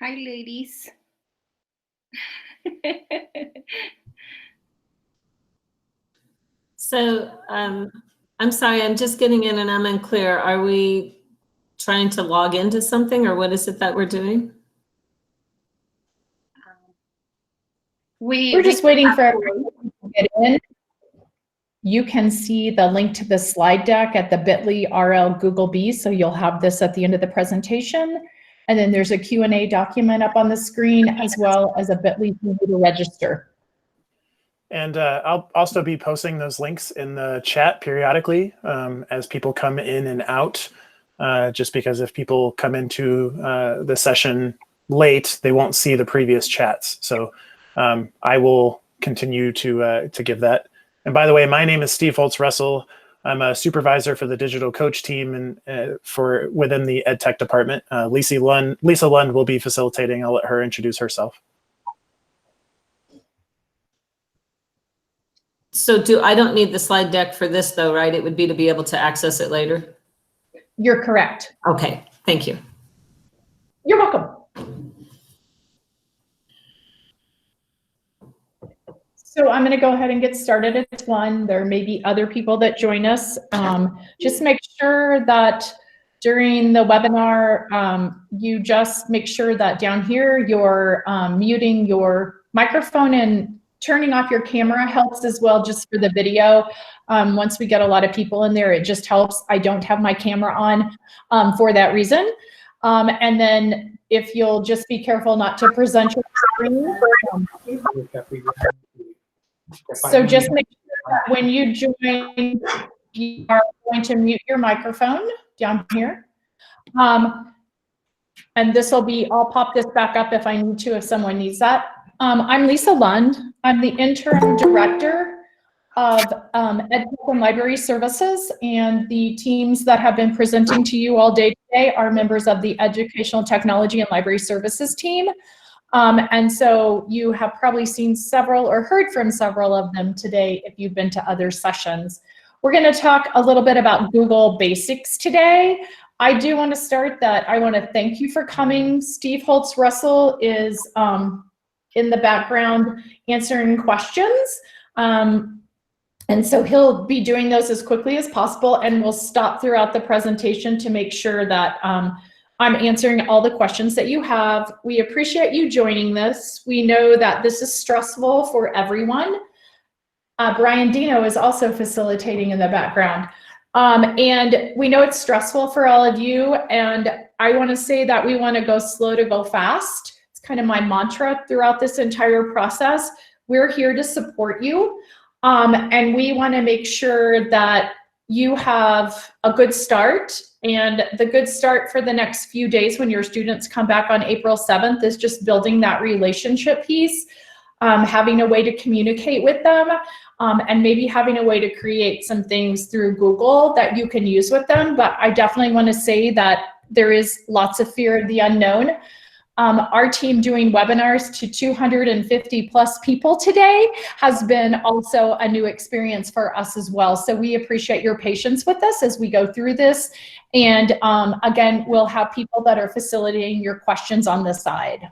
Hi, ladies. So I'm sorry, I'm just getting in and I'm unclear. Are we trying to log into something, or what is it that we're doing? We're just waiting for everyone to get in. You can see the link to the slide deck at the bit.ly RL Google B, so you'll have this at the end of the presentation. And then there's a Q&A document up on the screen, as well as a bit.ly for you to register. And I'll also be posting those links in the chat periodically as people come in and out, just because if people come into the session late, they won't see the previous chats. So I will continue to give that. And by the way, my name is Steve Holtz-Russell. I'm a supervisor for the digital coach team and within the EdTech department. Lisa Lund will be facilitating. I'll let her introduce herself. So I don't need the slide deck for this though, right? It would be to be able to access it later? You're correct. Okay, thank you. You're welcome. So I'm going to go ahead and get started at one. There may be other people that join us. Just make sure that during the webinar, you just make sure that down here you're muting your microphone and turning off your camera helps as well, just for the video. Once we get a lot of people in there, it just helps. I don't have my camera on for that reason. And then if you'll just be careful not to present your screen. So just make sure that when you join, you are going to mute your microphone down here. And this will be, I'll pop this back up if I need to, if someone needs that. I'm Lisa Lund. I'm the interim director of EdTech and Library Services, and the teams that have been presenting to you all day today are members of the Educational Technology and Library Services team. And so you have probably seen several or heard from several of them today if you've been to other sessions. We're going to talk a little bit about Google Basics today. I do want to start that I want to thank you for coming. Steve Holtz-Russell is in the background answering questions. And so he'll be doing those as quickly as possible, and we'll stop throughout the presentation to make sure that I'm answering all the questions that you have. We appreciate you joining this. We know that this is stressful for everyone. Brian Dino is also facilitating in the background. And we know it's stressful for all of you. And I want to say that we want to go slow to go fast. It's kind of my mantra throughout this entire process. We're here to support you. And we want to make sure that you have a good start. And the good start for the next few days when your students come back on April 7th is just building that relationship piece, having a way to communicate with them, and maybe having a way to create some things through Google that you can use with them. But I definitely want to say that there is lots of fear of the unknown. Our team doing webinars to 250 plus people today has been also a new experience for us as well. So we appreciate your patience with us as we go through this. And again, we'll have people that are facilitating your questions on the side.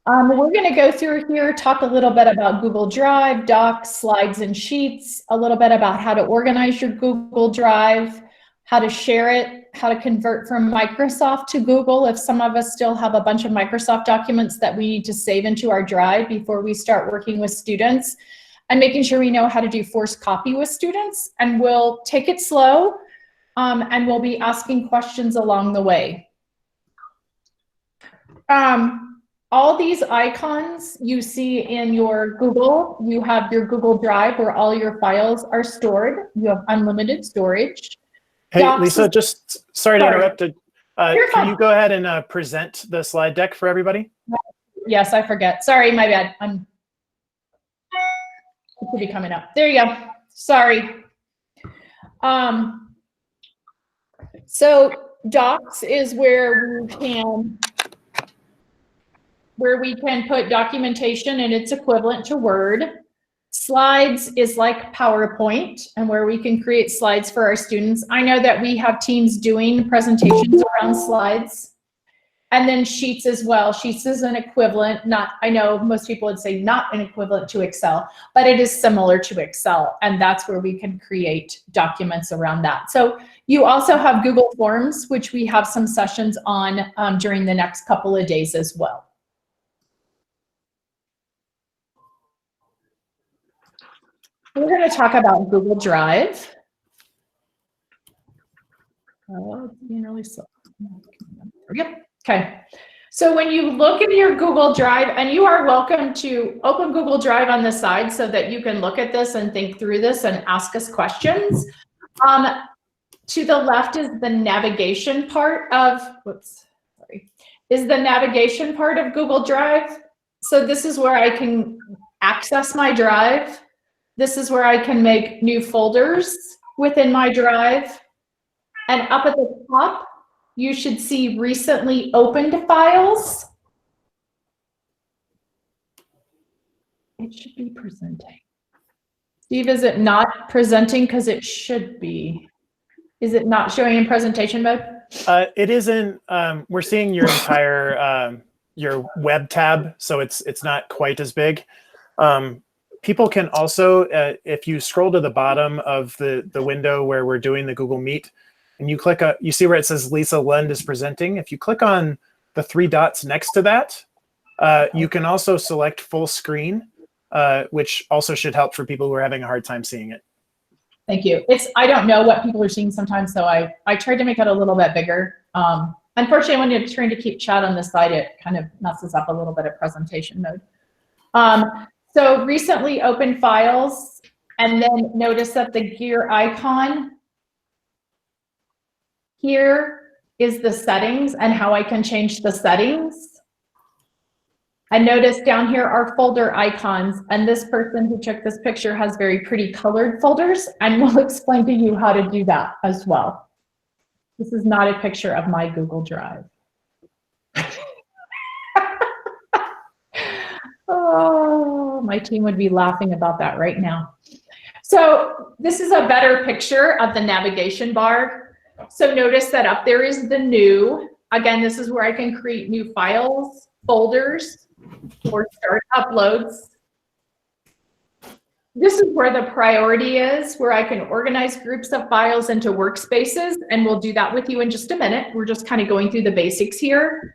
We're going to go through here, talk a little bit about Google Drive, Docs, Slides, and Sheets, a little bit about how to organize your Google Drive, how to share it, how to convert from Microsoft to Google if some of us still have a bunch of Microsoft documents that we need to save into our drive before we start working with students, and making sure we know how to do forced copy with students. And we'll take it slow, and we'll be asking questions along the way. All these icons you see in your Google, you have your Google Drive where all your files are stored. You have unlimited storage. Hey, Docs Lisa, just sorry to interrupt. Can fine. you go ahead and present the slide deck for everybody? Yes, I forget. Sorry, my bad. It should be coming up. There you go. Sorry. So Docs is where we can put documentation and it's equivalent to Word. Slides is like PowerPoint, and where we can create slides for our students. I know that we have teams doing presentations around slides. And then Sheets as well. Sheets is an equivalent, not, I know most people would say not an equivalent to Excel, but it is similar to Excel. And that's where we can create documents around that. So you also have Google Forms, which we have some sessions on during the next couple of days as well. We're going to talk about Google Drive. Oh, it's being really slow. Yep. Okay. So when you look in your Google Drive, and you are welcome to open Google Drive on the side so that you can look at this and think through this and ask us questions. To the left is the navigation part of, is the navigation part of Google Drive. So this is where I can access my drive. This is where I can make new folders within my drive. And up at the top, you should see recently opened files. It should be presenting. Steve, is it not presenting? Because it should be. Is it not showing in presentation mode? It isn't. We're seeing your entire your web tab, so it's not quite as big. People can also, if you scroll to the bottom of the window where we're doing the Google Meet, and you click, you see where it says Lisa Lund is presenting. If you click on the 3 dots next to that, you can also select full screen, which also should help for people who are having a hard time seeing it. Thank you. I don't know what people are seeing sometimes, so I tried to make it a little bit bigger. Unfortunately, when you're trying to keep chat on the side, it kind of messes up a little bit of presentation mode. So recently opened files, and then notice that the gear icon here is the settings and how I can change the settings. And notice down here are folder icons, and this person who took this picture has very pretty colored folders, and we'll explain to you how to do that as well. This is not a picture of my Google Drive. Oh, my team would be laughing about that right now. So this is a better picture of the navigation bar. So notice that up there is the new. Again, this is where I can create new files, folders, or start uploads. This is where the priority is, where I can organize groups of files into workspaces, and we'll do that with you in just a minute. We're just kind of going through the basics here.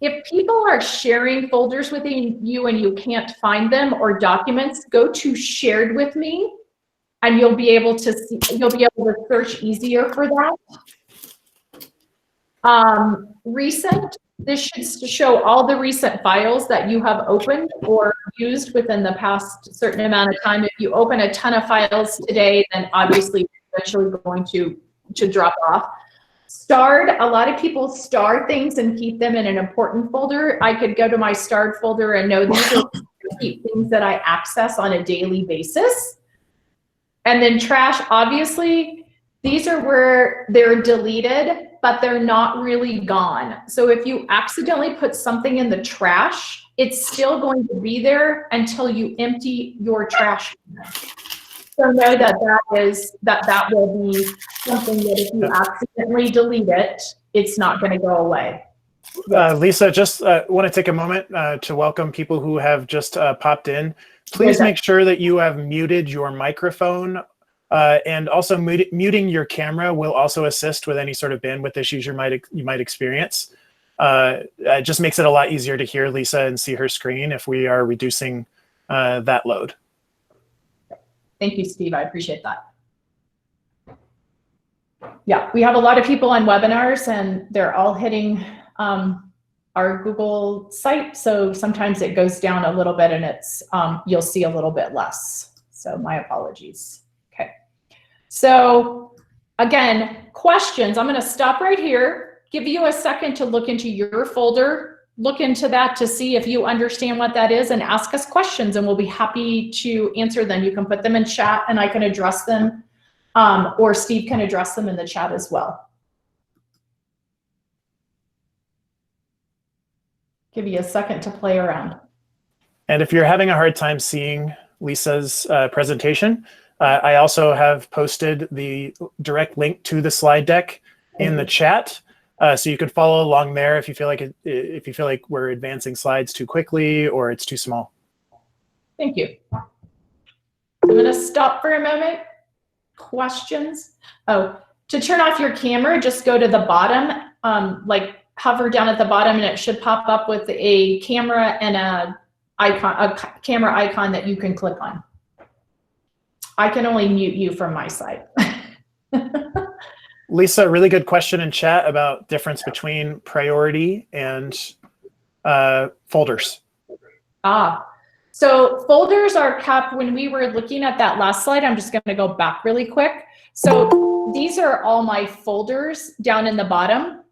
If people are sharing folders with you and you can't find them, or documents, go to Shared with Me, and you'll be able to see, you'll be able to search easier for that. Recent, this should show all the recent files that you have opened or used within the past certain amount of time. If you open a ton of files today, then obviously it's eventually going to drop off. Starred, a lot of people star things and keep them in an important folder. I could go to my starred folder and know these are things that I access on a daily basis. And then trash, obviously, these are where they're deleted, but they're not really gone. So if you accidentally put something in the trash, it's still going to be there until you empty your trash. So know that that will be something that if you accidentally delete it, it's not going to go away. Lisa, just want to take a moment to welcome people who have just popped in. Please make sure that you have muted your microphone, and also muting your camera will also assist with any sort of bandwidth issues you might experience. It just makes it a lot easier to hear Lisa and see her screen if we are reducing that load. Thank you, Steve. I appreciate that. Yeah, we have a lot of people on webinars, and they're all hitting our Google site. So sometimes it goes down a little bit, and it's you'll see a little bit less. So my apologies. Okay. So again, questions. I'm going to stop right here, give you a second to look into your folder, look into that to see if you understand what that is, and ask us questions, and we'll be happy to answer them. You can put them in chat and I can address them, or Steve can address them in the chat as well. Give you a second to play around. And if you're having a hard time seeing Lisa's presentation, I also have posted the direct link to the slide deck in the chat. So you could follow along there if you feel like if you feel like we're advancing slides too quickly or it's too small. Thank you. I'm going to stop for a moment. Questions? Oh, to turn off your camera, just go to the bottom, like hover down at the bottom, and it should pop up with a camera and a camera icon that you can click on. I can only mute you from my side. Lisa, really good question in chat about difference between priority and folders. So folders are kept when we were looking at that last slide. I'm just going to go back really quick. So these are all my folders down in the bottom,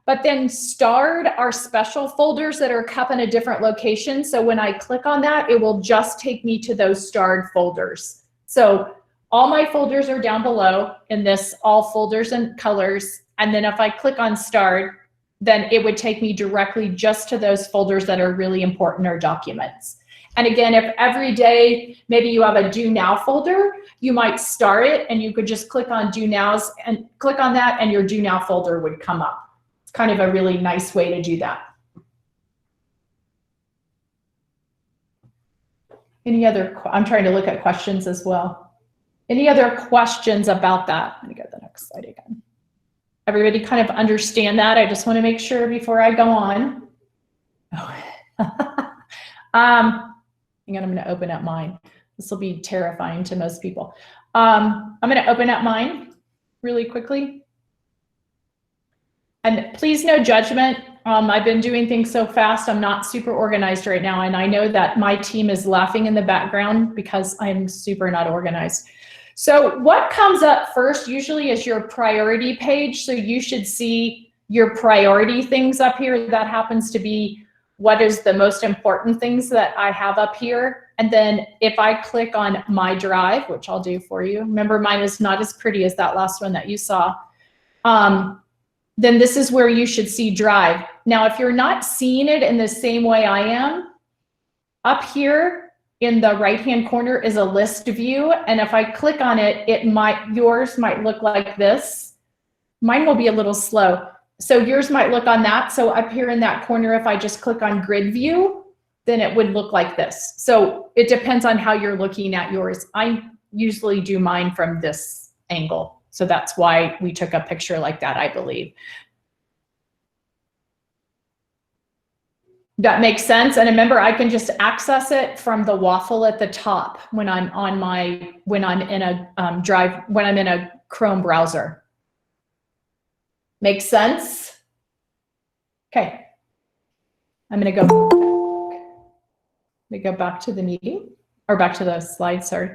but then starred are special folders that are kept in a different location. So when I click on that, it will just take me to those starred folders. So all my folders are down below in this all folders and colors. And then if I click on starred, then it would take me directly just to those folders that are really important or documents. And again, if every day, maybe you have a Do Now folder, you might star it and you could just click on Do Nows and click on that and your Do Now folder would come up. It's kind of a really nice way to do that. Any other, I'm trying to look at questions as well. Any other questions about that? Let me go to the next slide again. Everybody kind of understand that? I just want to make sure before I go on. Oh. Hang on, I'm going to open up mine. This will be terrifying to most people. I'm going to open up mine really quickly. And please, no judgment. I've been doing things so fast. I'm not super organized right now. And I know that my team is laughing in the background because I'm super not organized. So what comes up first usually is your priority page. So you should see your priority things up here. That happens to be what is the most important things that I have up here. And then if I click on My Drive, which I'll do for you, remember mine is not as pretty as that last one that you saw, then this is where you should see Drive. Now, if you're not seeing it in the same way I am, up here in the right-hand corner is a list view. And if I click on it, yours might look like this. Mine will be a little slow. So yours might look on that. So up here in that corner, if I just click on grid view, then it would look like this. So it depends on how you're looking at yours. I usually do mine from this angle. So that's why we took a picture like that, I believe. That makes sense. And remember, I can just access it from the waffle at the top when I'm on my, when I'm in a Chrome browser. Makes sense? Okay. I'm going to go back to the meeting, or back to the slide, sorry.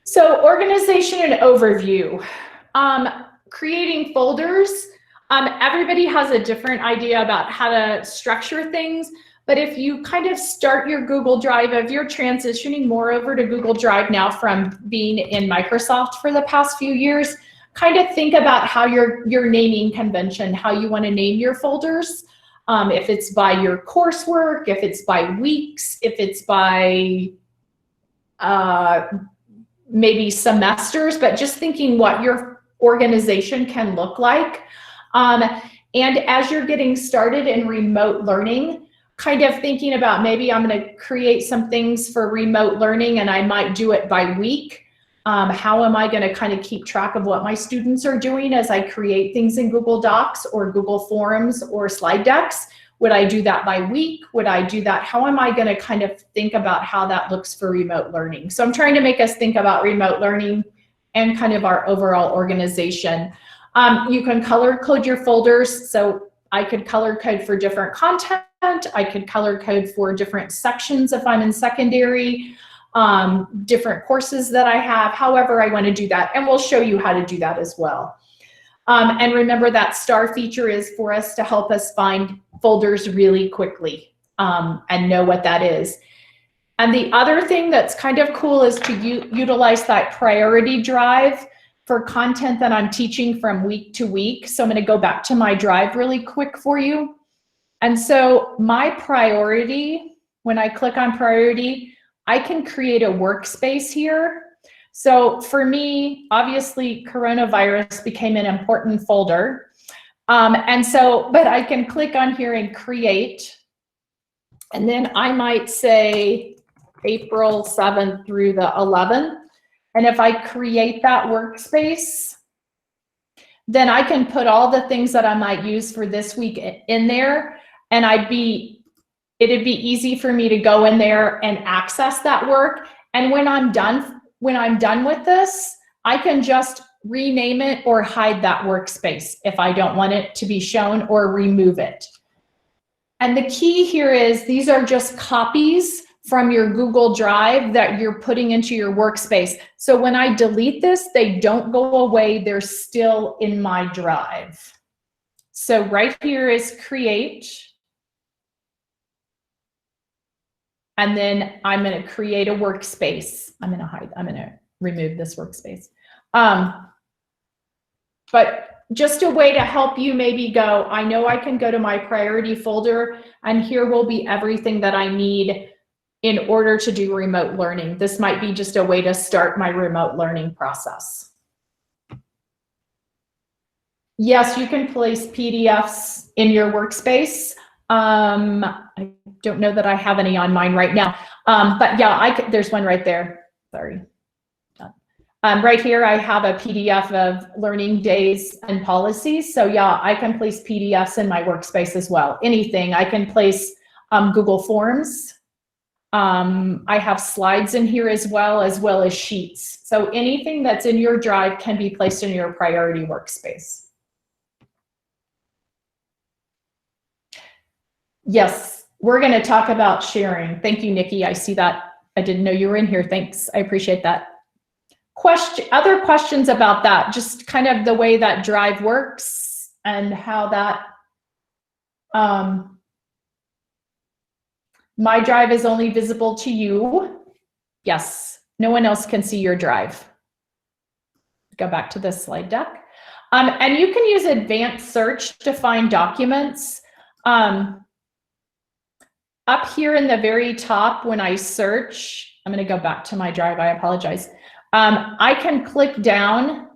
So organization and overview. Creating folders. Everybody has a different idea about how to structure things. But if you kind of start your Google Drive, if you're transitioning more over to Google Drive now from being in Microsoft for the past few years, kind of think about how your naming convention, how you want to name your folders. If it's by your coursework, if it's by weeks, if it's by maybe semesters, but just thinking what your organization can look like. And as you're getting started in remote learning, kind of thinking about maybe I'm going to create some things for remote learning and I might do it by week. How am I going to kind of keep track of what my students are doing as I create things in Google Docs or Google Forms or slide decks? Would I do that by week? Would I do that? How am I going to kind of think about how that looks for remote learning? So I'm trying to make us think about remote learning and kind of our overall organization. You can color code your folders. So I could color code for different content. I could color code for different sections if I'm in secondary, different courses that I have, however I want to do that. And we'll show you how to do that as well. And remember that star feature is for us to help us find folders really quickly and know what that is. And the other thing that's kind of cool is to utilize that priority drive for content that I'm teaching from week to week. So I'm going to go back to my drive really quick for you. And so my priority, when I click on priority, I can create a workspace here. So for me, obviously, coronavirus became an important folder. And so, but I can click on here and create. And then I might say April 7th through the 11th. And if I create that workspace, then I can put all the things that I might use for this week in there. And it'd be easy for me to go in there and access that work. And when I'm done with this, I can just rename it or hide that workspace if I don't want it to be shown, or remove it. And the key here is these are just copies from your Google Drive that you're putting into your workspace. So when I delete this, they don't go away. They're still in my drive. So right here is create. And then I'm going to create a workspace. I'm going to remove this workspace. But just a way to help you maybe go, I know I can go to my priority folder, and here will be everything that I need in order to do remote learning. This might be just a way to start my remote learning process. Yes, you can place PDFs in your workspace. I don't know that I have any on mine right now, but yeah, there's one right there. Sorry. Right here, I have a PDF of learning days and policies. So yeah, I can place PDFs in my workspace as well. Anything. I can place Google Forms. I have slides in here as well as sheets. So anything that's in your drive can be placed in your priority workspace. Yes, we're going to talk about sharing. Thank you, Nikki. I see that. I didn't know you were in here. Thanks. I appreciate that. Other questions about that, just kind of the way that Drive works and how that, my drive is only visible to you. Yes, no one else can see your drive. Go back to this slide deck. And you can use advanced search to find documents. Up here in the very top, when I search, I'm going to go back to my drive. I apologize. I can click down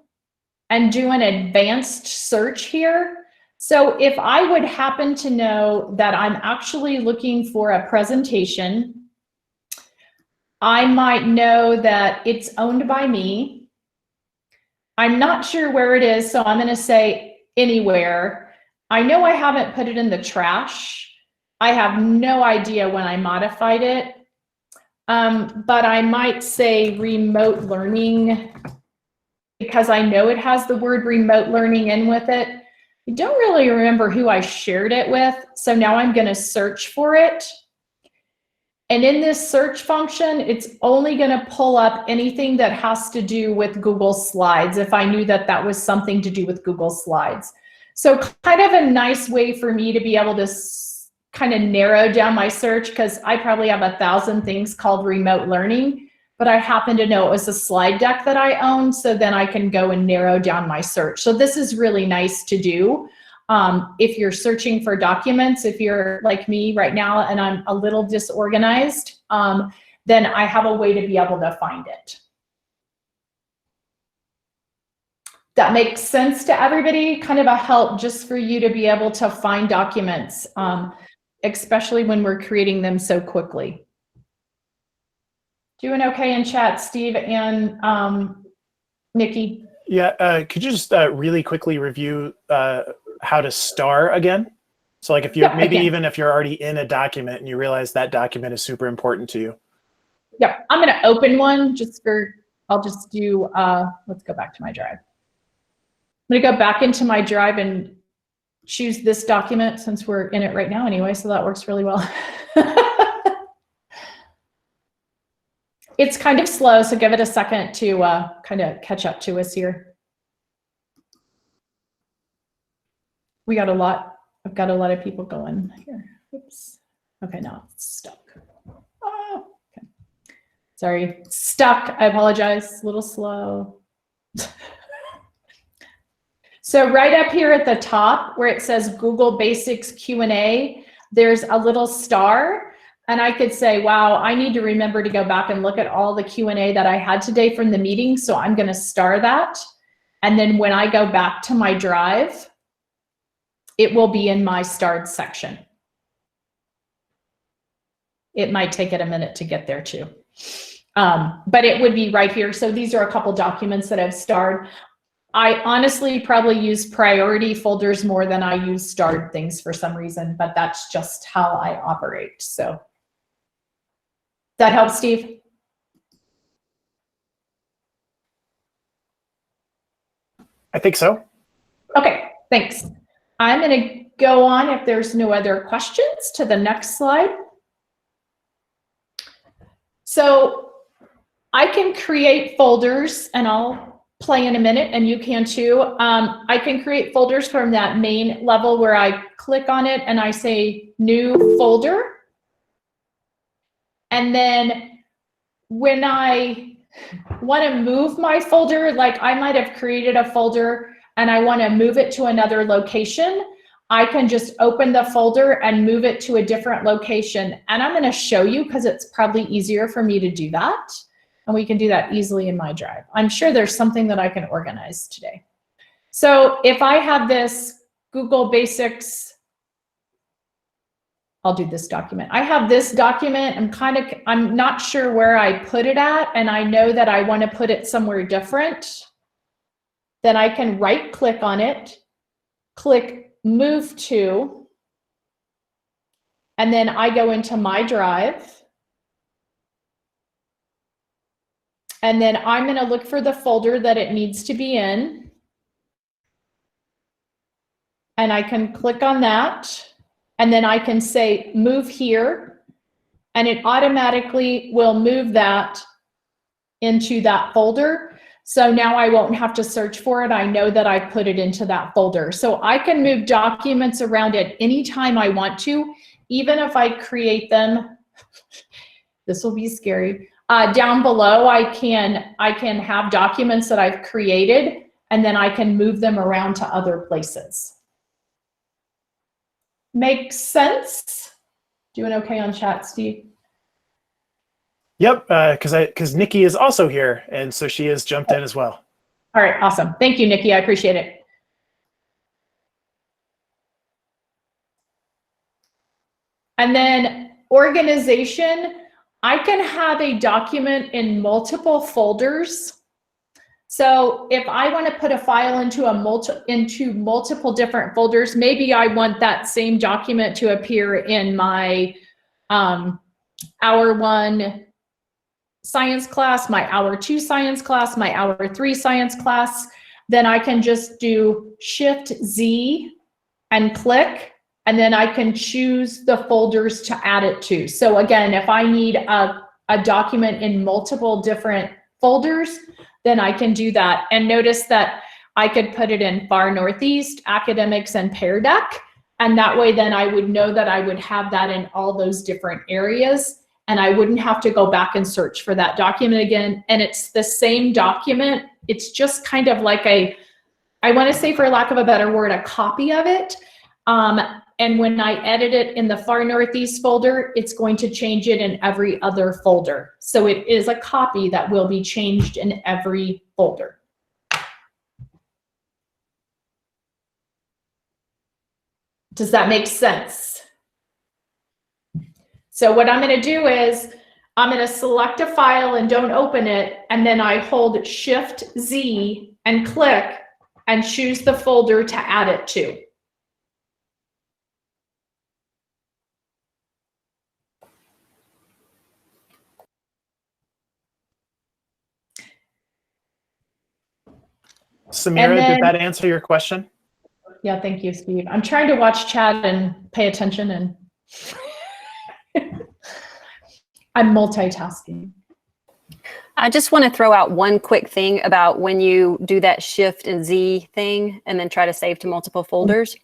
and do an advanced search here. So if I would happen to know that I'm actually looking for a presentation, I might know that it's owned by me. I'm not sure where it is, so I'm going to say anywhere. I know I haven't put it in the trash. I have no idea when I modified it. But I might say remote learning because I know it has the word remote learning in with it. I don't really remember who I shared it with, so now I'm going to search for it. And in this search function, it's only going to pull up anything that has to do with Google Slides, if I knew that that was something to do with Google Slides. So kind of a nice way for me to be able to kind of narrow down my search, because I probably have 1,000 things called remote learning, but I happen to know it was a slide deck that I own, so then I can go and narrow down my search. So this is really nice to do. If you're searching for documents, if you're like me right now and I'm a little disorganized, then I have a way to be able to find it. That makes sense to everybody? Kind of a help just for you to be able to find documents, especially when we're creating them so quickly. Doing okay in chat, Steve and Nikki? Yeah, could you just really quickly review how to star again? So like if you maybe even if you're already in a document and you realize that document is super important to you. Yeah, I'm going to open one just for, I'll just do, let's go back to my drive. I'm going to go back into my drive and choose this document since we're in it right now anyway, so that works really well. It's kind of slow, so give it a second to kind of catch up to us here. We got a lot, I've got a lot of people going here. Oops. Okay, now it's stuck. Oh, okay. Sorry, stuck, I apologize, a little slow. So right up here at the top where it says Google Basics Q&A, there's a little star. and I could say, wow, I need to remember to go back and look at all the Q&A that I had today from the meeting. So I'm going to star that. And then when I go back to my drive, it will be in my starred section. It might take it a minute to get there too. But it would be right here. So these are a couple documents that I've starred. I honestly probably use priority folders more than I use starred things for some reason, but that's just how I operate. So that helps, Steve? I think so. Okay, thanks. I'm going to go on, if there's no other questions, to the next slide. So I can create folders, and I'll play in a minute, and you can too. I can create folders from that main level where I click on it and I say new folder. And then when I want to move my folder, like I might have created a folder and I want to move it to another location, I can just open the folder and move it to a different location. And I'm going to show you because it's probably easier for me to do that. And we can do that easily in my drive. I'm sure there's something that I can organize today. So if I have this Google Basics, I'll do this document. I have this document. I'm not sure where I put it at, and I know that I want to put it somewhere different. Then I can right click on it, click move to, and then I go into my drive. And then I'm going to look for the folder that it needs to be in. And I can click on that. And then I can say move here. And it automatically will move that into that folder. So now I won't have to search for it. I know that I put it into that folder. So I can move documents around at any time I want to, even if I create them. This will be scary. Down below, I can have documents that I've created, and then I can move them around to other places. Makes sense? Doing okay on chat, Steve? Yep, because Nikki is also here, and so she has jumped in as well. All right, awesome. Thank you, Nikki. I appreciate it. And then organization. I can have a document in multiple folders. So if I want to put a file into multiple different folders, maybe I want that same document to appear in my hour 1 science class, my hour 2 science class, my hour 3 science class. Then I can just do Shift Z and click. And then I can choose the folders to add it to. So again, if I need a document in multiple different folders, then I can do that. And notice that I could put it in Far Northeast, Academics, and Pear Deck. And that way then I would know that I would have that in all those different areas. And I wouldn't have to go back and search for that document again. And it's the same document. It's just kind of like I want to say, for lack of a better word, a copy of it. And when I edit it in the Far Northeast folder, it's going to change it in every other folder. So it is a copy that will be changed in every folder. Does that make sense? So what I'm going to do is I'm going to select a file and don't open it. And then I hold Shift Z and click and choose the folder to add it to. Samira, did that answer your question? Yeah, thank you, Steve. I'm trying to watch chat and pay attention, and I'm multitasking. I just want to throw out one quick thing about when you do that Shift and Z thing and then try to save to multiple folders.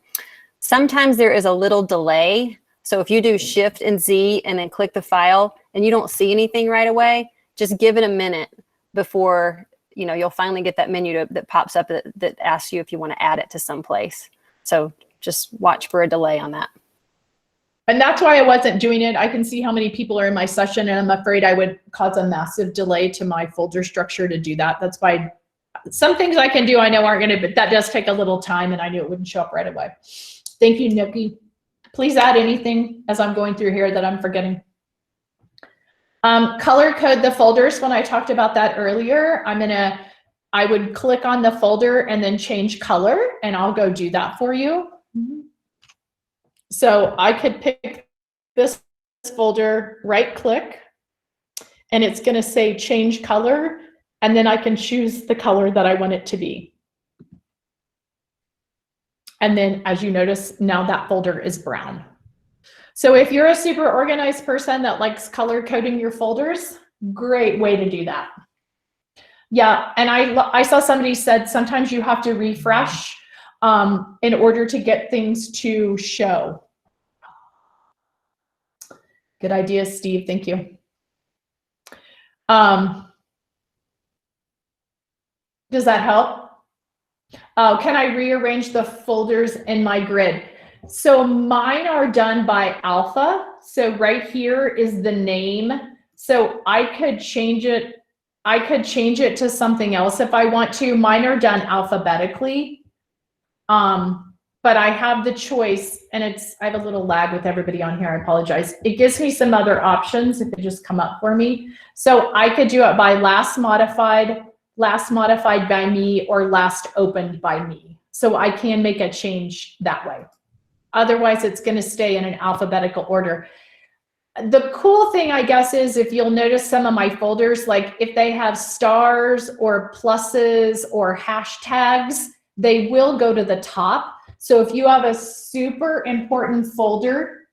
Sometimes there is a little delay. So if you do Shift and Z and then click the file and you don't see anything right away, just give it a minute before you'll finally get that menu that pops up that asks you if you want to add it to some place. So just watch for a delay on that. And that's why I wasn't doing it. I can see how many people are in my session, and I'm afraid I would cause a massive delay to my folder structure to do that. That's why some things I can do I know aren't going to, but that does take a little time, and I knew it wouldn't show up right away. Thank you, Nikki. Please add anything as I'm going through here that I'm forgetting. Color code the folders. When I talked about that earlier, I would click on the folder and then change color, and I'll go do that for you. So I could pick this folder, right click, and it's going to say change color, and then I can choose the color that I want it to be. And then as you notice, now that folder is brown. So if you're a super organized person that likes color coding your folders, great way to do that. Yeah, and I saw somebody said sometimes you have to refresh in order to get things to show. Good idea, Steve. Thank you. Does that help? Can I rearrange the folders in my grid? So mine are done by alpha. So right here is the name. So I could change it. I could change it to something else if I want to. Mine are done alphabetically. But I have the choice, and I have a little lag with everybody on here. I apologize. It gives me some other options if they just come up for me. So I could do it by last modified by me, or last opened by me. So I can make a change that way. Otherwise, it's going to stay in an alphabetical order. The cool thing, I guess, is if you'll notice some of my folders, like if they have stars or pluses or hashtags, they will go to the top. So if you have a super important folder,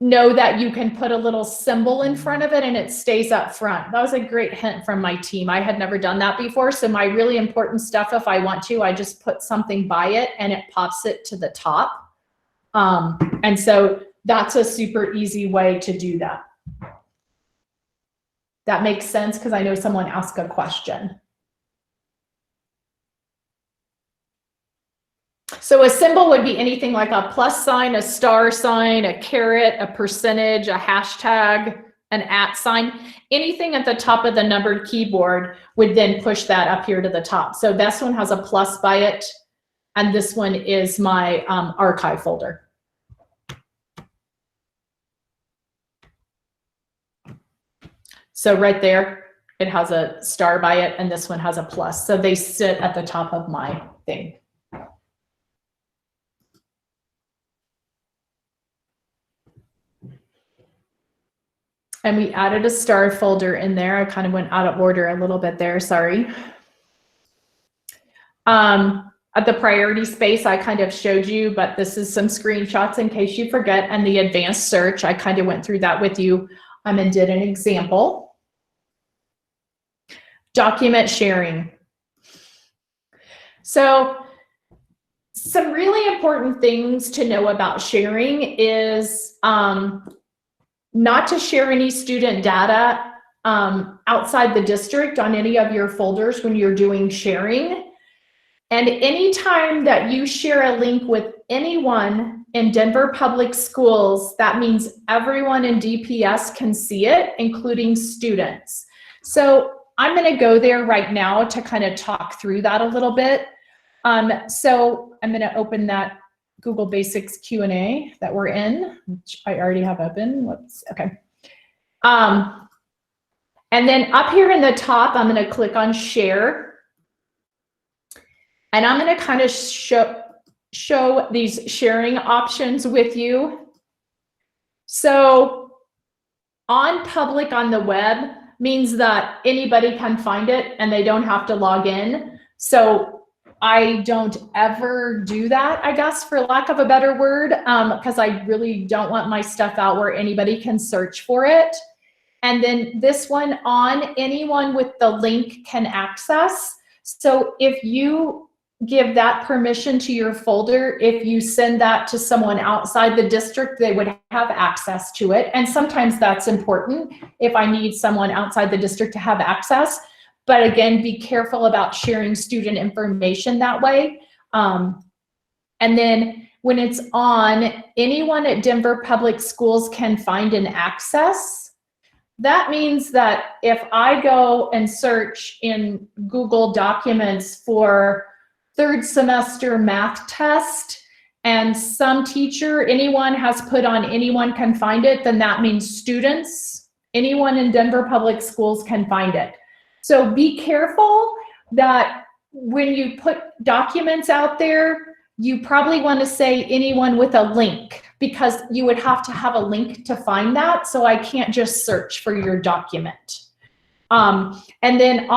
know that you can put a little symbol in front of it and it stays up front. That was a great hint from my team. I had never done that before. So my really important stuff, if I want to, I just put something by it and it pops it to the top. And so that's a super easy way to do that. That makes sense, because I know someone asked a question. So a symbol would be anything like a plus sign, a star sign, a caret, a percentage, a hashtag, an @ sign. Anything at the top of the numbered keyboard would then push that up here to the top. So this one has a plus by it, and this one is my archive folder. So right there, it has a star by it, and this one has a plus. So they sit at the top of my thing. And we added a star folder in there. I kind of went out of order a little bit there, sorry. At the priority space, I kind of showed you, but this is some screenshots in case you forget. And the advanced search, I kind of went through that with you and did an example. Document sharing. So some really important things to know about sharing is not to share any student data outside the district on any of your folders when you're doing sharing. And anytime that you share a link with anyone in Denver Public Schools, that means everyone in DPS can see it, including students. So I'm going to go there right now to kind of talk through that a little bit. So I'm going to open that Google Basics Q&A that we're in, which I already have open. Okay. And then up here in the top, I'm going to click on share. And I'm going to kind of show these sharing options with you. So on public on the web means that anybody can find it and they don't have to log in. So I don't ever do that, I guess, for lack of a better word, because I really don't want my stuff out where anybody can search for it. And then this one, on anyone with the link can access. So if you give that permission to your folder, if you send that to someone outside the district, they would have access to it. And sometimes that's important if I need someone outside the district to have access. But again, be careful about sharing student information that way. And then when it's on, anyone at Denver Public Schools can find and access. That means that if I go and search in Google Documents for third semester math test, and some teacher, anyone has put on anyone can find it, then that means students, anyone in Denver Public Schools can find it. So be careful that when you put documents out there, you probably want to say anyone with a link, because you would have to have a link to find that. So I can't just search for your document. And then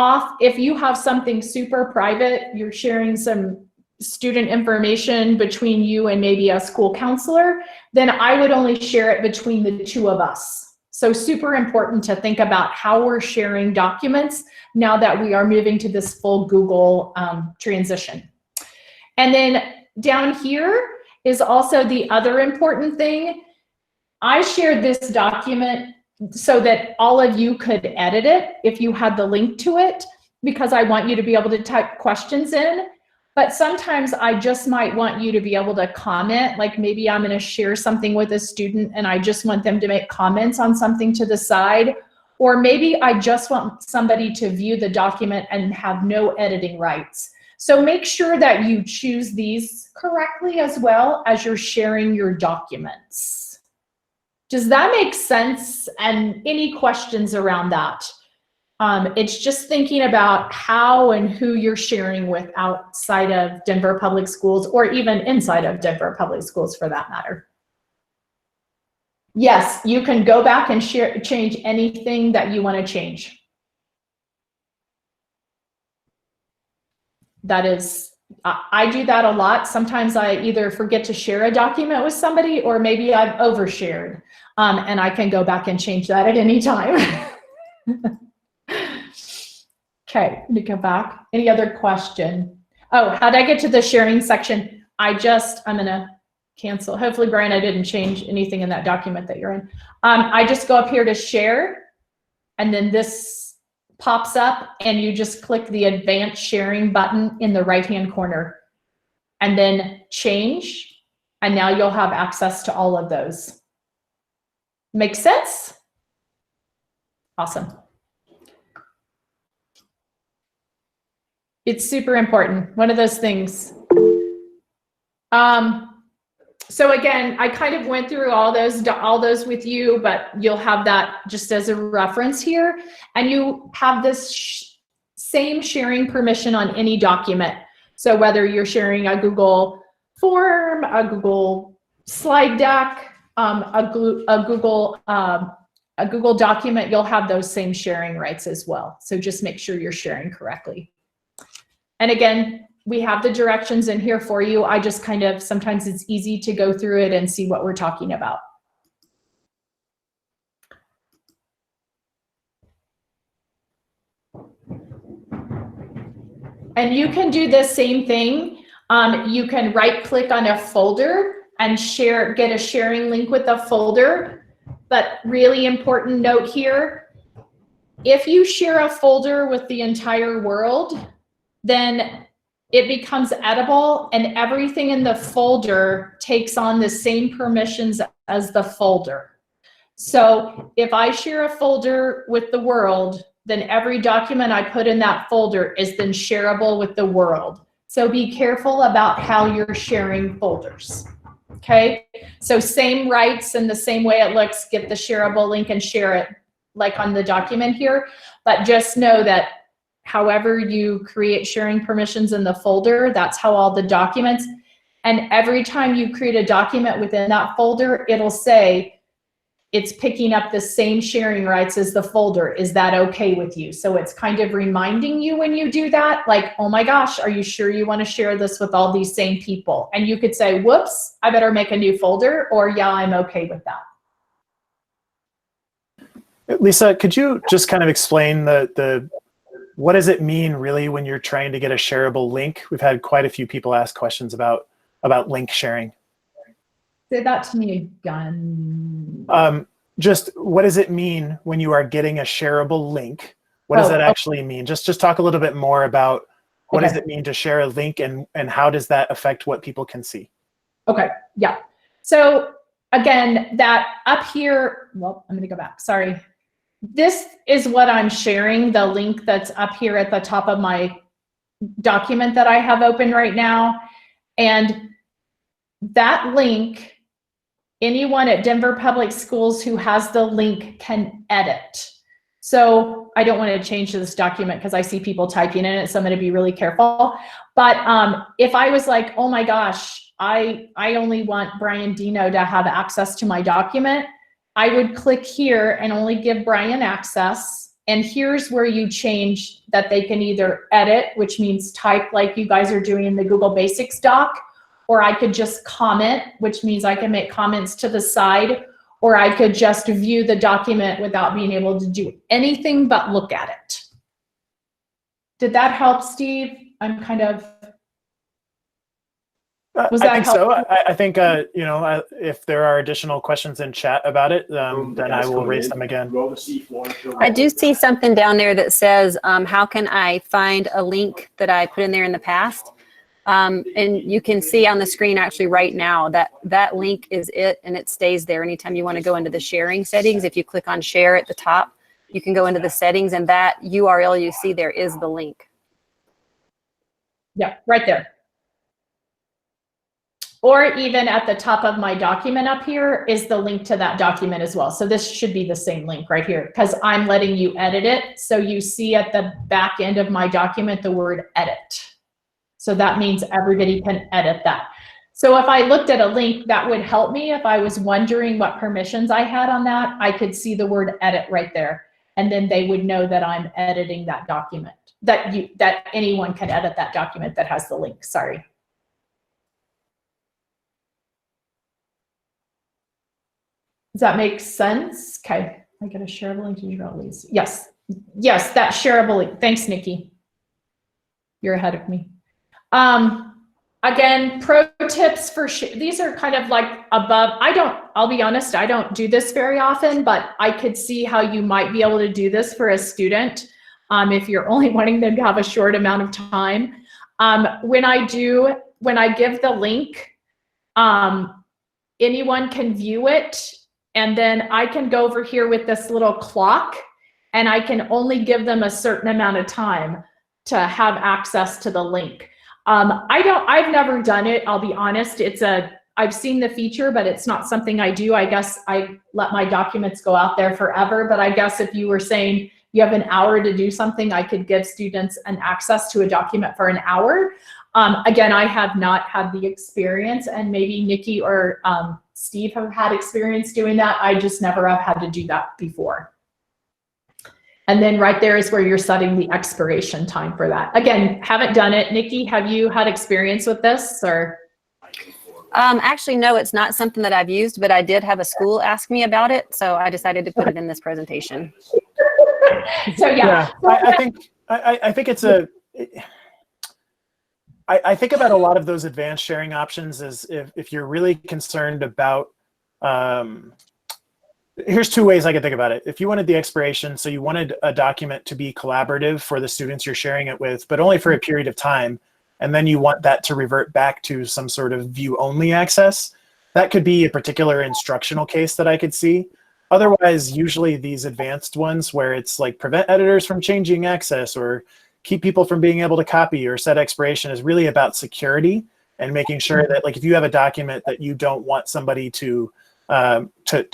if you have something super private, you're sharing some student information between you and maybe a school counselor, then I would only share it between the two of us. So super important to think about how we're sharing documents now that we are moving to this full Google transition. And then down here is also the other important thing. I shared this document so that all of you could edit it if you had the link to it, because I want you to be able to type questions in. But sometimes I just might want you to be able to comment, like maybe I'm going to share something with a student and I just want them to make comments on something to the side. Or maybe I just want somebody to view the document and have no editing rights. So make sure that you choose these correctly as well as you're sharing your documents. Does that make sense? And any questions around that? It's just thinking about how and who you're sharing with outside of Denver Public Schools, or even inside of Denver Public Schools for that matter. Yes, you can go back and change anything that you want to change. That is, I do that a lot. Sometimes I either forget to share a document with somebody, or maybe I've overshared, and I can go back and change that at any time. Okay, let me go back. Any other question? Oh, how'd I get to the sharing section? I'm gonna cancel. Hopefully, Brian, I didn't change anything in that document that you're in. I just go up here to share, and then this pops up, and you just click the advanced sharing button in the right-hand corner, and then change, and now you'll have access to all of those. Make sense? Awesome. It's super important. One of those things. So again, I kind of went through all those with you, but you'll have that just as a reference here. And you have this same sharing permission on any document. So whether you're sharing a Google form, a Google slide deck, a Google document, you'll have those same sharing rights as well. So just make sure you're sharing correctly. And again, we have the directions in here for you. I just kind of, sometimes it's easy to go through it and see what we're talking about. And you can do the same thing. You can right click on a folder and get a sharing link with a folder. But really important note here, if you share a folder with the entire world, then it becomes editable, and everything in the folder takes on the same permissions as the folder. So if I share a folder with the world, then every document I put in that folder is then shareable with the world. So be careful about how you're sharing folders. Okay, so same rights and the same way it looks, get the shareable link and share it like on the document here. But just know that however you create sharing permissions in the folder, that's how all the documents, and every time you create a document within that folder, it'll say it's picking up the same sharing rights as the folder. Is that okay with you? So it's kind of reminding you when you do that, like, oh my gosh, are you sure you want to share this with all these same people? And you could say, whoops, I better make a new folder, or yeah, I'm okay with that. Lisa, could you just kind of explain what does it mean really when you're trying to get a shareable link? We've had quite a few people ask questions about link sharing. Say that to me again. Just what does it mean when you are getting a shareable link? What does that actually mean? Just talk a little bit more about what does it mean to share a link, and how does that affect what people can see? Okay, yeah. So again, that up here, well, I'm gonna go back, sorry. This is what I'm sharing, the link that's up here at the top of my document that I have open right now. And that link, anyone at Denver Public Schools who has the link can edit. So I don't want to change this document because I see people typing in it, so I'm going to be really careful. But if I was like, oh my gosh, I only want Brian Dino to have access to my document, I would click here and only give Brian access. And here's where you change that they can either edit, which means type like you guys are doing in the Google Basics doc, or I could just comment, which means I can make comments to the side, or I could just view the document without being able to do anything but look at it. Did that help, Steve? I'm kind of... Was that I think helpful? so. I think, you know, if there are additional questions in chat about it, then I will raise them again. I do see something down there that says, how can I find a link that I put in there in the past? And you can see on the screen actually right now that that link is it, and it stays there anytime you want to go into the sharing settings. If you click on share at the top, you can go into the settings, and that URL you see there is the link. Yeah, right there. Or even at the top of my document up here is the link to that document as well. So this should be the same link right here because I'm letting you edit it. So you see at the back end of my document the word edit. So that means everybody can edit that. So if I looked at a link, that would help me. If I was wondering what permissions I had on that, I could see the word edit right there. And then they would know that I'm editing that document, that anyone can edit that document that has the link, sorry. Does that make sense? Okay, I get a shareable link to your release. Yes, yes, that shareable link. Thanks, Nikki. You're ahead of me. Again, pro tips for these are kind of like above. I'll be honest, I don't do this very often, but I could see how you might be able to do this for a student if you're only wanting them to have a short amount of time. When I give the link, anyone can view it. And then I can go over here with this little clock and I can only give them a certain amount of time to have access to the link. I've never done it, I'll be honest. I've seen the feature, but it's not something I do. I guess I let my documents go out there forever, but I guess if you were saying you have an hour to do something, I could give students an access to a document for an hour. Again, I have not had the experience, and maybe Nikki or Steve have had experience doing that. I just never have had to do that before. And then right there is where you're setting the expiration time for that. Again, haven't done it. Nikki, have you had experience with this or? Actually, no, it's not something that I've used, but I did have a school ask me about it. So I decided to put it in this presentation. So yeah. I think it's I think about a lot of those advanced sharing options as if you're really concerned about, here's two ways I could think about it. If you wanted the expiration, so you wanted a document to be collaborative for the students you're sharing it with, but only for a period of time, and then you want that to revert back to some sort of view-only access, that could be a particular instructional case that I could see. Otherwise, usually these advanced ones where it's like prevent editors from changing access or keep people from being able to copy or set expiration is really about security and making sure that, like, if you have a document that you don't want somebody to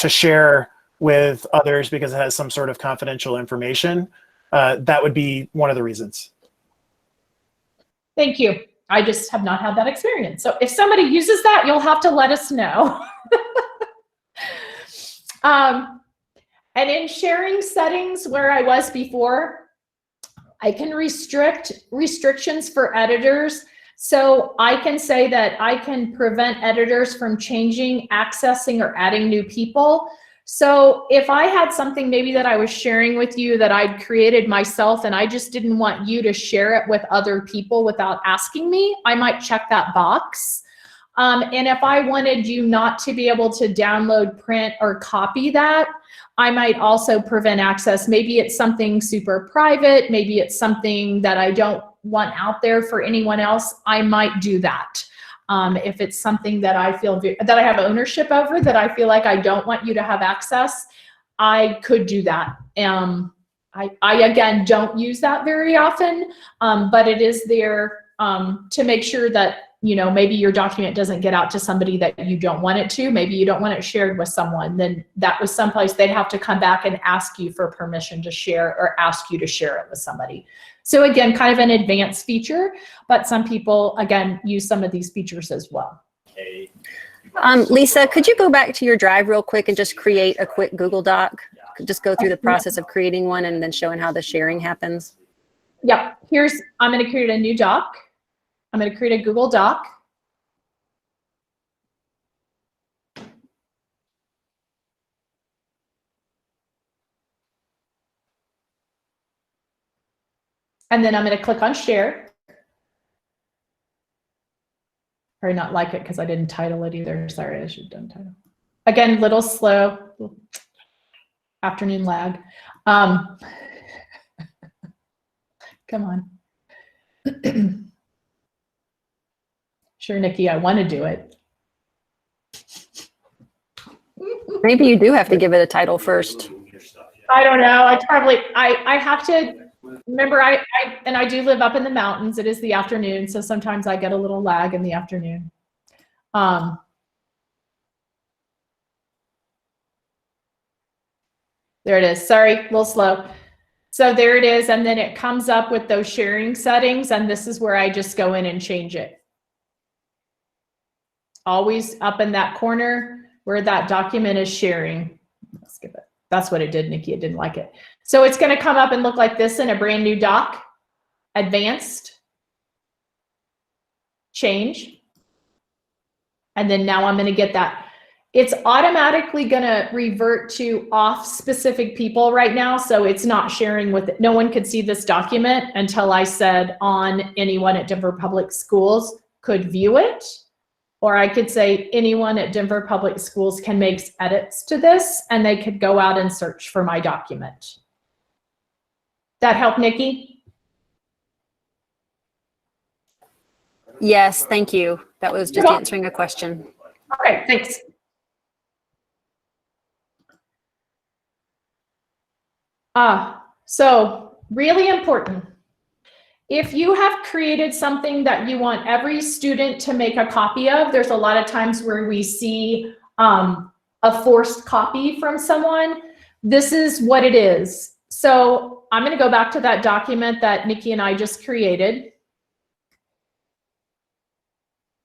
share with others because it has some sort of confidential information, that would be one of the reasons. Thank you. I just have not had that experience. So if somebody uses that, you'll have to let us know. And in sharing settings where I was before, I can restrictions for editors. So I can say that I can prevent editors from changing, accessing, or adding new people. So if I had something maybe that I was sharing with you that I'd created myself and I just didn't want you to share it with other people without asking me, I might check that box. And if I wanted you not to be able to download, print, or copy that, I might also prevent access. Maybe it's something super private. Maybe it's something that I don't want out there for anyone else. I might do that. If it's something that I feel that I have ownership over, that I feel like I don't want you to have access, I could do that. I again don't use that very often, but it is there to make sure that, you know, maybe your document doesn't get out to somebody that you don't want it to. Maybe you don't want it shared with someone. Then that was someplace they'd have to come back and ask you for permission to share, or ask you to share it with somebody. So again, kind of an advanced feature, but some people, again, use some of these features as well. Lisa, could you go back to your drive real quick and just create a quick Google Doc? Just go through the process of creating one and then showing how the sharing happens. Yep, I'm going to create a new doc. I'm going to create a Google Doc. And then I'm going to click on share. Or not like it because I didn't title it either. Sorry, I should have done title. Again, little slow, afternoon lag. Come on. Sure, Nikki, I want to do it. Maybe you do have to give it a title first. I don't know. I have to remember, I do live up in the mountains. It is the afternoon, so sometimes I get a little lag in the afternoon. There it is. Sorry, a little slow. So there it is, and then it comes up with those sharing settings, and this is where I just go in and change it. Always up in that corner where that document is sharing. Let's skip it. That's what it did, Nikki. It didn't like it. So it's going to come up and look like this in a brand new doc. Advanced. Change. And then now I'm going to get that. It's automatically going to revert to off specific people right now. So it's not sharing with it. No one could see this document until I said on anyone at Denver Public Schools could view it. Or I could say anyone at Denver Public Schools can make edits to this, and they could go out and search for my document. That help, Nikki? Yes, thank you. That was just answering a question. Okay, thanks. So really important. If you have created something that you want every student to make a copy of, there's a lot of times where we see a forced copy from someone. This is what it is. So I'm going to go back to that document that Nikki and I just created.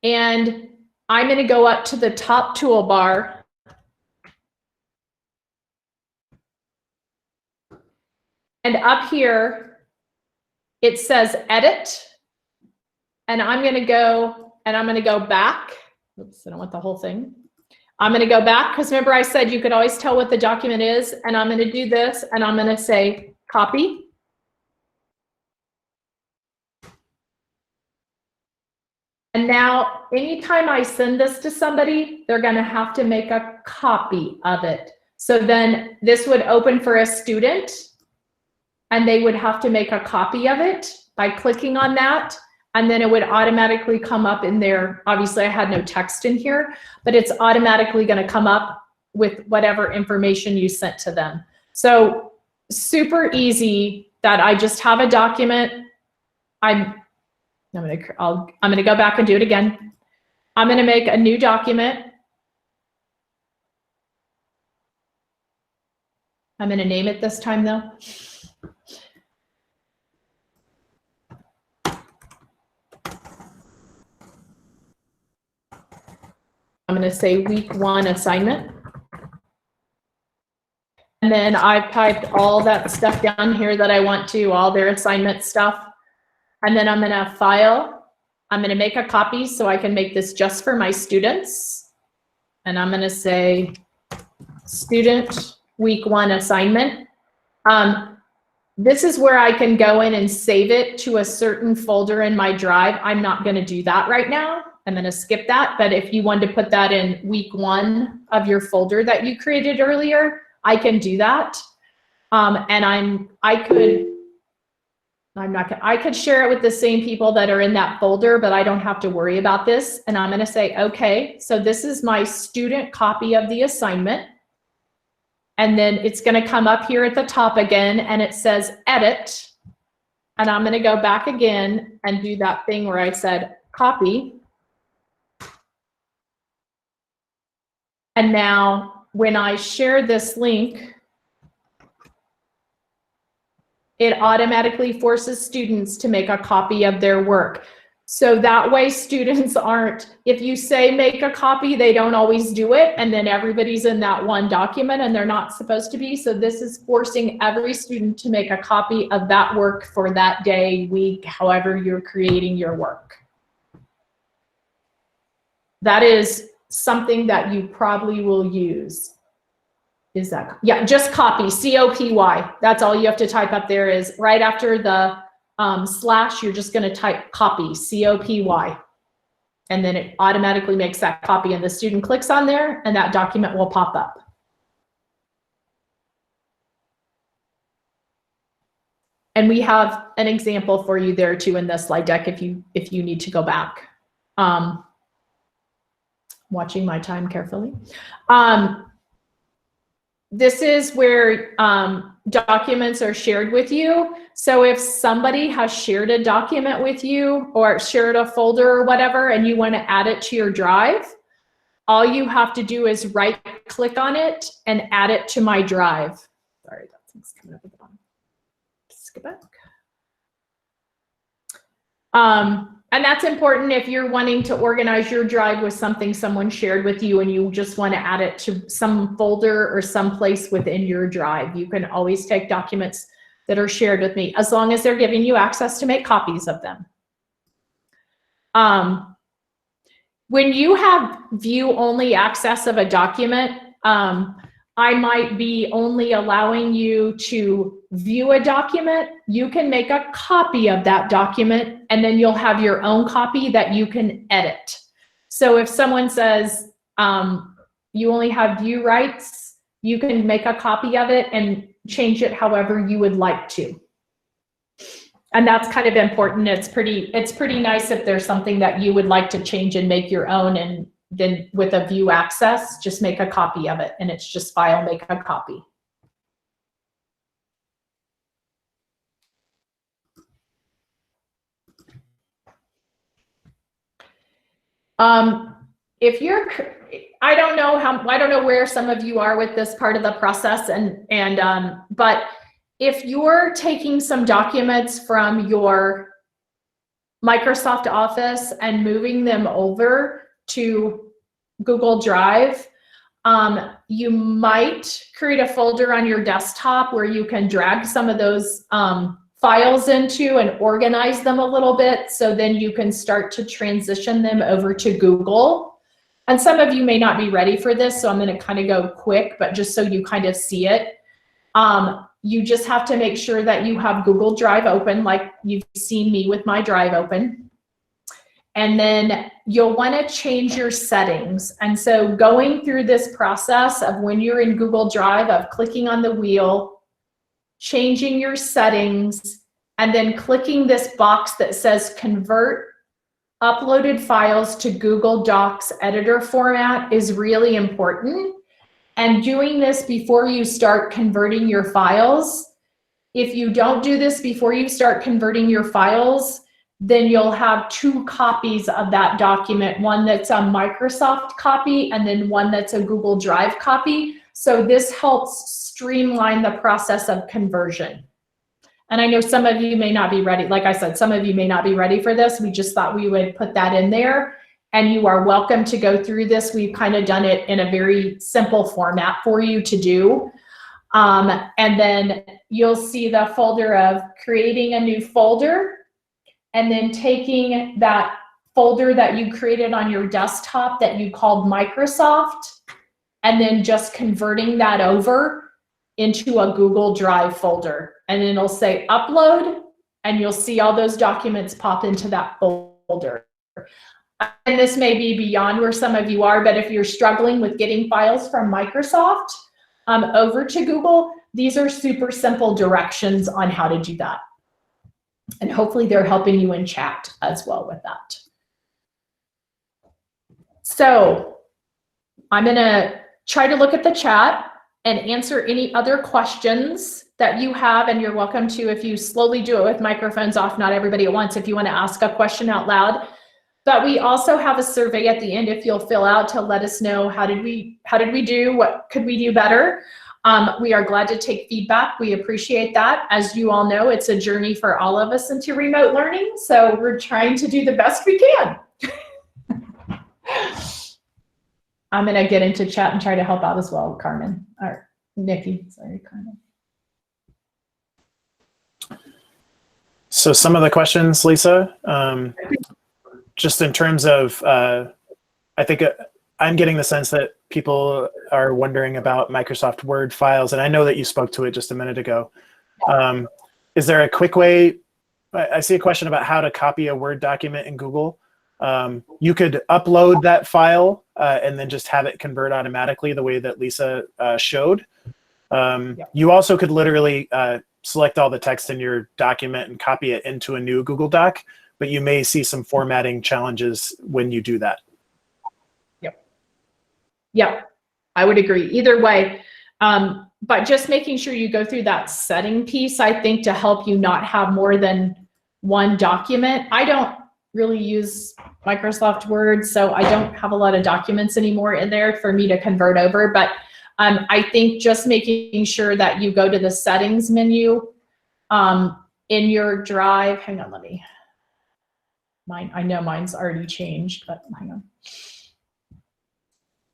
And I'm going to go up to the top toolbar. And up here, it says edit. And I'm going to go back. Oops, I don't want the whole thing. I'm going to go back because remember I said you could always tell what the document is. And I'm going to do this and I'm going to say copy. And now anytime I send this to somebody, they're going to have to make a copy of it. So then this would open for a student and they would have to make a copy of it by clicking on that. And then it would automatically come up in there. Obviously I had no text in here, but it's automatically going to come up with whatever information you sent to them. So super easy that I just have a document. I'm going to go back and do it again. I'm going to make a new document. I'm going to name it this time though. I'm going to say week 1 assignment. And then I've typed all that stuff down here that I want to, all their assignment stuff. And then I'm going to file. I'm going to make a copy so I can make this just for my students. And I'm going to say student week 1 assignment. This is where I can go in and save it to a certain folder in my drive. I'm not going to do that right now. I'm going to skip that. But if you wanted to put that in week 1 of your folder that you created earlier, I can do that. And I could I could share it with the same people that are in that folder, but I don't have to worry about this. And I'm going to say, okay, so this is my student copy of the assignment. And then it's going to come up here at the top again, and it says edit. And I'm going to go back again and do that thing where I said copy. And now when I share this link, it automatically forces students to make a copy of their work. So that way students aren't, if you say make a copy, they don't always do it, and then everybody's in that one document and they're not supposed to be. So this is forcing every student to make a copy of that work for that day, week, however you're creating your work. That is something that you probably will use. Is that, yeah, just copy, C-O-P-Y. That's all you have to type up there is right after the slash, you're just going to type copy, C-O-P-Y. And then it automatically makes that copy, and the student clicks on there and that document will pop up. And we have an example for you there too in the slide deck if you need to go back. Watching my time carefully. This is where documents are shared with you. So if somebody has shared a document with you or shared a folder or whatever, and you want to add it to your drive, all you have to do is right click on it and add it to my drive. Sorry, that thing's coming up at the bottom. Skip back. And that's important if you're wanting to organize your drive with something someone shared with you and you just want to add it to some folder or some place within your drive. You can always take documents that are shared with me as long as they're giving you access to make copies of them. When you have view-only access of a document, I might be only allowing you to view a document. You can make a copy of that document, and then you'll have your own copy that you can edit. So if someone says you only have view rights, you can make a copy of it and change it however you would like to. And that's kind of important. It's pretty nice if there's something that you would like to change and make your own, and then with a view access, just make a copy of it, and it's just file, make a copy. If you're, I don't know where some of you are with this part of the process, but if you're taking some documents from your Microsoft Office and moving them over to Google Drive, you might create a folder on your desktop where you can drag some of those files into and organize them a little bit, so then you can start to transition them over to Google. And some of you may not be ready for this, so I'm going to kind of go quick, but just so you kind of see it. You just have to make sure that you have Google Drive open, like you've seen me with my Drive open. And then you'll want to change your settings. And so going through this process of when you're in Google Drive, of clicking on the wheel, changing your settings, and then clicking this box that says convert uploaded files to Google Docs editor format is really important. And doing this before you start converting your files. If you don't do this before you start converting your files, then you'll have two copies of that document, one that's a Microsoft copy and then one that's a Google Drive copy. So this helps streamline the process of conversion. And I know some of you may not be ready. Like I said, some of you may not be ready for this. We just thought we would put that in there. And you are welcome to go through this. We've kind of done it in a very simple format for you to do. And then you'll see the folder of creating a new folder, and then taking that folder that you created on your desktop that you called Microsoft, and then just converting that over into a Google Drive folder. And then it'll say upload, and you'll see all those documents pop into that folder. And this may be beyond where some of you are, but if you're struggling with getting files from Microsoft over to Google, these are super simple directions on how to do that. And hopefully they're helping you in chat as well with that. So I'm gonna try to look at the chat and answer any other questions that you have, and you're welcome to, if you slowly do it with microphones off, not everybody at once, if you want to ask a question out loud. But we also have a survey at the end if you'll fill out to let us know how did we do, what could we do better. We are glad to take feedback. We appreciate that. As you all know, it's a journey for all of us into remote learning, so we're trying to do the best we can. I'm gonna get into chat and try to help out as well, Carmen, or Nikki, sorry, Carmen. So some of the questions, Lisa, just in terms of, I think I'm getting the sense that people are wondering about Microsoft Word files, and I know that you spoke to it just a minute ago. Is there a quick way? I see a question about how to copy a Word document in Google. You could upload that file and then just have it convert automatically the way that Lisa showed. You also could literally select all the text in your document and copy it into a new Google Doc, but you may see some formatting challenges when you do that. Yep, I would agree. Either way, but just making sure you go through that setting piece, I think, to help you not have more than one document. I don't really use Microsoft Word, so I don't have a lot of documents anymore in there for me to convert over. But I think just making sure that you go to the settings menu in your Drive. Hang on, I know mine's already changed, but hang on.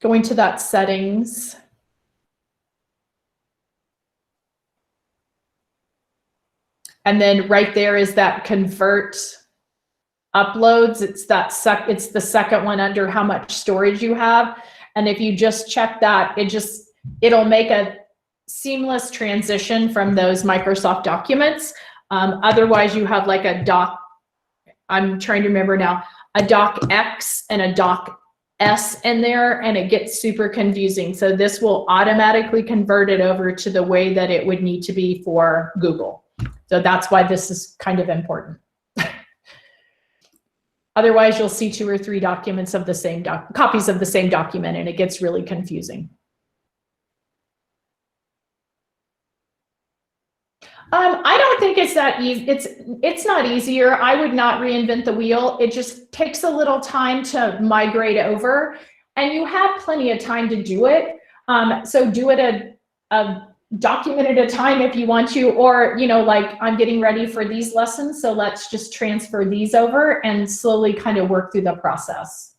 Going to that settings. And then right there is that convert uploads. It's the second one under how much storage you have. And if you just check that, it'll make a seamless transition from those Microsoft documents. Otherwise you have like a doc, I'm trying to remember now, a doc X and a doc S in there, and it gets super confusing. So this will automatically convert it over to the way that it would need to be for Google. So that's why this is kind of important. Otherwise, you'll see 2 or 3 documents of the same copies of the same document, and it gets really confusing. I don't think it's that easy. It's not easier. I would not reinvent the wheel. It just takes a little time to migrate over, and you have plenty of time to do it. So do it a document at a time if you want to, or, you know, like I'm getting ready for these lessons, so let's just transfer these over and slowly kind of work through the process.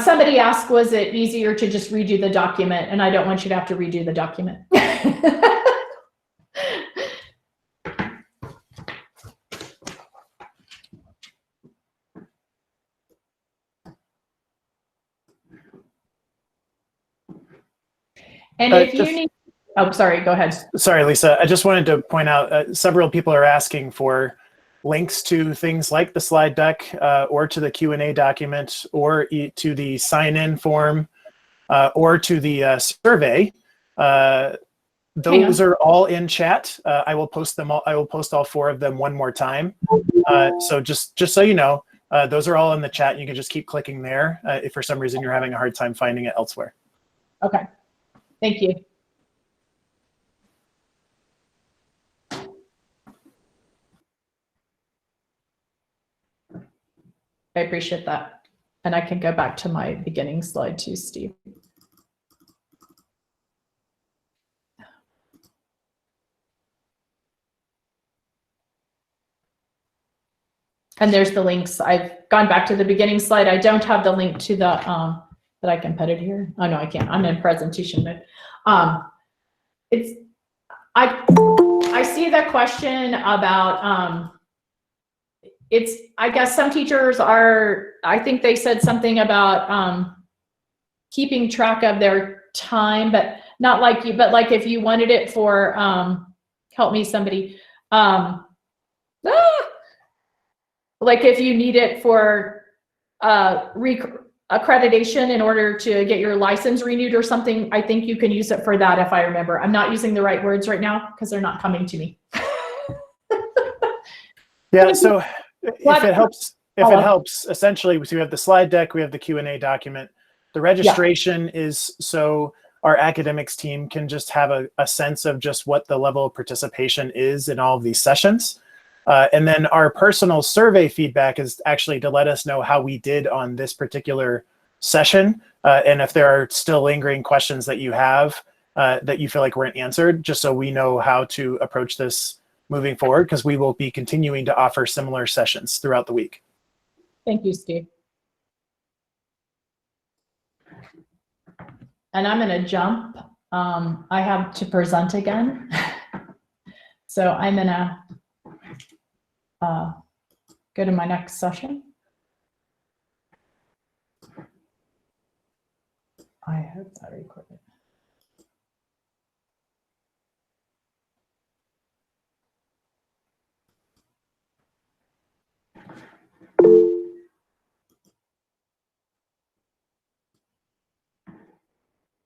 Somebody asked, was it easier to just redo the document? And I don't want you to have to redo the document. And if you need, oh, sorry, go ahead. Sorry, Lisa. I just wanted to point out several people are asking for links to things like the slide deck or to the Q&A document or to the sign-in form or to the survey. Those are all in chat. I will post them all. I will post all 4 of them one more time. So just so you know, those are all in the chat. You can just keep clicking there if for some reason you're having a hard time finding it elsewhere. Okay. Thank you. I appreciate that. And I can go back to my beginning slide too, Steve. And there's the links. I've gone back to the beginning slide. I don't have the link to the, that I can put it here. Oh no, I can't. I'm in presentation mode. I see the question about, I guess some teachers are, I think they said something about keeping track of their time, but not like you, but like if you wanted it for, help me somebody, like if you need it for accreditation in order to get your license renewed or something, I think you can use it for that if I remember. I'm not using the right words right now because they're not coming to me. Yeah, so if it helps, Hello. essentially, we have the slide deck, we have the Q&A document. The registration is so our academics team can just have a sense of just what the level of participation is in all of these sessions. And then our personal survey feedback is actually to let us know how we did on this particular session. And if there are still lingering questions that you have that you feel like weren't answered, just so we know how to approach this moving forward, because we will be continuing to offer similar sessions throughout the week. Thank you, Steve. And I'm going to jump. I have to present again. So I'm going to go to my next session. I hope that recorded.